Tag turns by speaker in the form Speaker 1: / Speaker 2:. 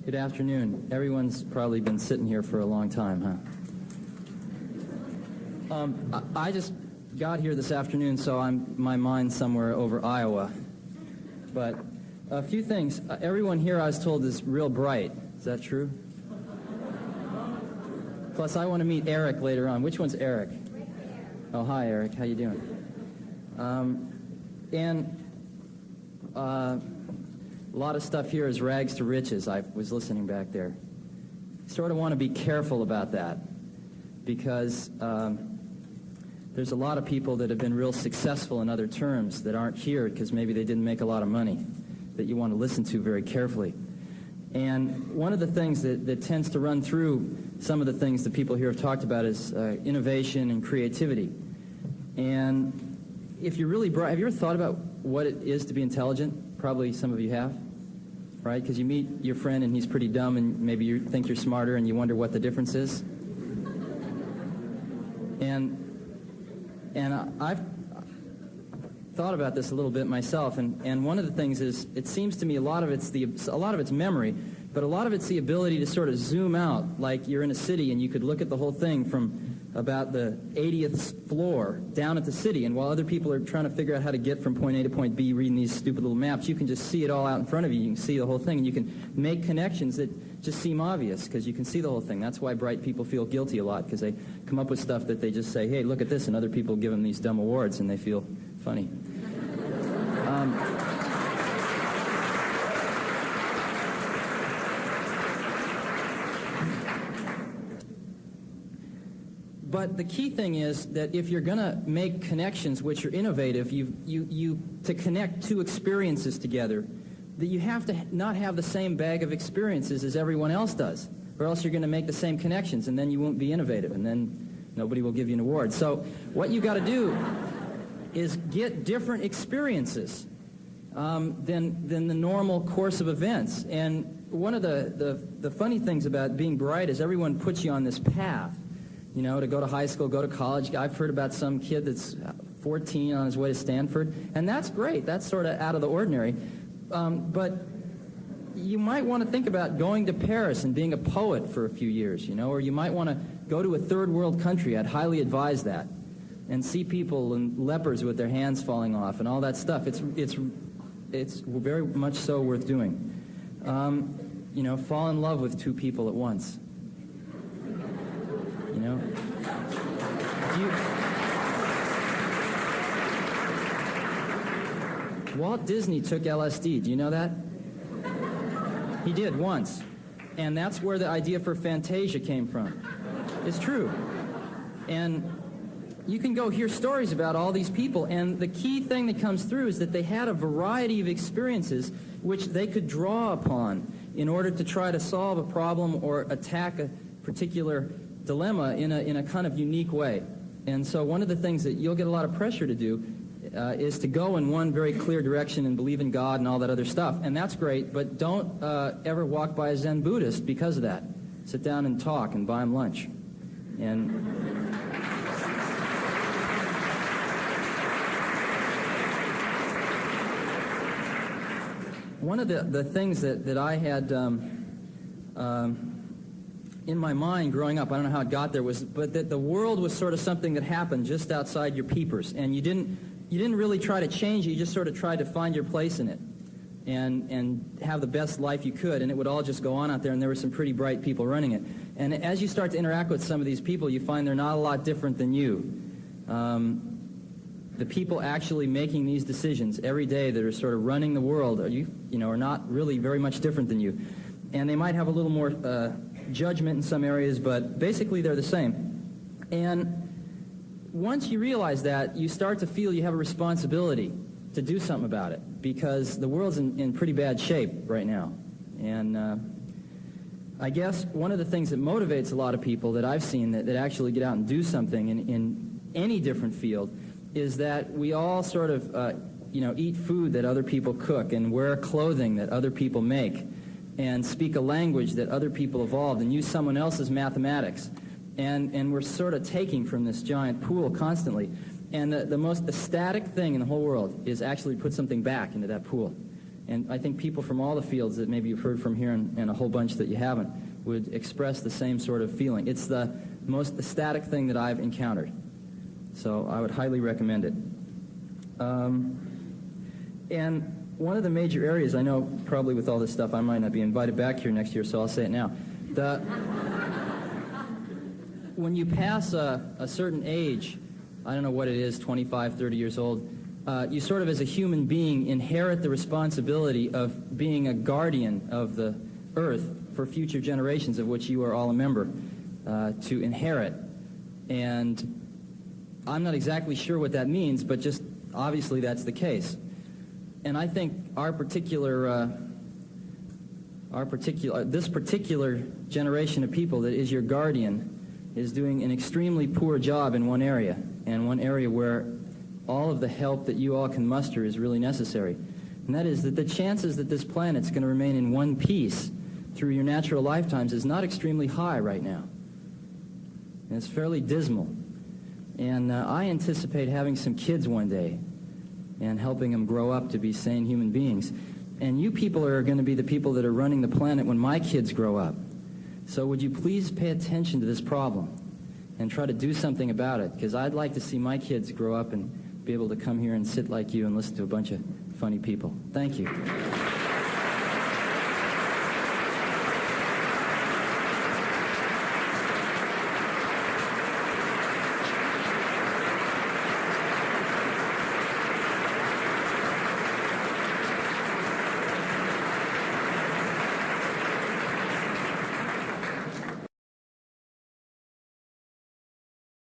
Speaker 1: Good afternoon. Everyone's probably been sitting here for a long time, huh? I just got here this afternoon, so my mind's somewhere over Iowa. But a few things. Everyone here, I was told, is real bright. Is that true? Plus, I want to meet Eric later on. Which one's Eric? Oh, hi, Eric. How you doing? A lot of stuff here is rags to riches. I was listening back there. Sort of want to be careful about that because there's a lot of people that have been real successful in other terms that aren't here because maybe they didn't make a lot of money that you want to listen to very carefully. And one of the things that tends to run through some of the things that people here have talked about is innovation and creativity. And if you're really bright, have you ever thought about what it is to be intelligent? Probably some of you have, right? Because you meet your friend and he's pretty dumb and maybe you think you're smarter and you wonder what the difference is. And I've thought about this a little bit myself, and one of the things is, it seems to me a lot of it's memory, but a lot of it's the ability to sort of zoom out, like you're in a city and you could look at the whole thing from about the 80th floor down at the city, and while other people are trying to figure out how to get from point A to point B reading these stupid little maps, you can just see it all out in front of you. You can see the whole thing, and you can make connections that just seem obvious because you can see the whole thing. That's why bright people feel guilty a lot, because they come up with stuff that they just say, hey, look at this, and other people give them these dumb awards, and they feel funny. But the key thing is that if you're going to make connections which are innovative, to connect two experiences together, that you have to not have the same bag of experiences as everyone else does, or else you're going to make the same connections, and then you won't be innovative, and then nobody will give you an award. So what you got to do is get different experiences than the normal course of events. And one of the funny things about being bright is everyone puts you on this path, you know, to go to high school, go to college. I've heard about some kid that's 14 on his way to Stanford, and that's great. That's sort of out of the ordinary. But you might want to think about going to Paris and being a poet for a few years, you know, or you might want to go to a third world country. I'd highly advise that. And see people and lepers with their hands falling off and all that stuff. It's very much so worth doing. You know, fall in love with two people at once. You know? Walt Disney took LSD. Do you know that? He did once. And that's where the idea for Fantasia came from. It's true. And you can go hear stories about all these people, and the key thing that comes through is that they had a variety of experiences which they could draw upon in order to try to solve a problem or attack a particular dilemma in a kind of unique way. And so one of the things that you'll get a lot of pressure to do is to go in one very clear direction and believe in God and all that other stuff, and that's great, but don't ever walk by a Zen Buddhist because of that. Sit down and talk and buy him lunch. And one of the things that I had in my mind growing up, I don't know how it got there, but that the world was sort of something that happened just outside your peepers, and you didn't really try to change it, you just sort of tried to find your place in it and have the best life you could, and it would all just go on out there, and there were some pretty bright people running it. And as you start to interact with some of these people, you find they're not a lot different than you. The people actually making these decisions every day that are sort of running the world are not really very much different than you. And they might have a little more judgment in some areas, but basically they're the same. And once you realize that, you start to feel you have a responsibility to do something about it, because the world's in pretty bad shape right now. And I guess one of the things that motivates a lot of people that I've seen that actually get out and do something in any different field is that we all sort of, eat food that other people cook and wear clothing that other people make and speak a language that other people evolved and use someone else's mathematics. And we're sort of taking from this giant pool constantly. And the most ecstatic thing in the whole world is actually put something back into that pool. And I think people from all the fields that maybe you've heard from here and a whole bunch that you haven't would express the same sort of feeling. It's the most ecstatic thing that I've encountered. So I would highly recommend it. And one of the major areas, I know probably with all this stuff I might not be invited back here next year, so I'll say it now. When you pass a certain age, I don't know what it is, 25, 30 years old, you sort of as a human being inherit the responsibility of being a guardian of the earth for future generations, of which you are all a member, to inherit. And I'm not exactly sure what that means, but just obviously that's the case. And I think this particular generation of people that is your guardian is doing an extremely poor job in one area, and one area where all of the help that you all can muster is really necessary. And that is that the chances that this planet's going to remain in one piece through your natural lifetimes is not extremely high right now. And it's fairly dismal. And I anticipate having some kids one day and helping them grow up to be sane human beings. And you people are going to be the people that are running the planet when my kids grow up. So would you please pay attention to this problem and try to do something about it? Because I'd like to see my kids grow up and be able to come here and sit like you and listen to a bunch of funny people. Thank you.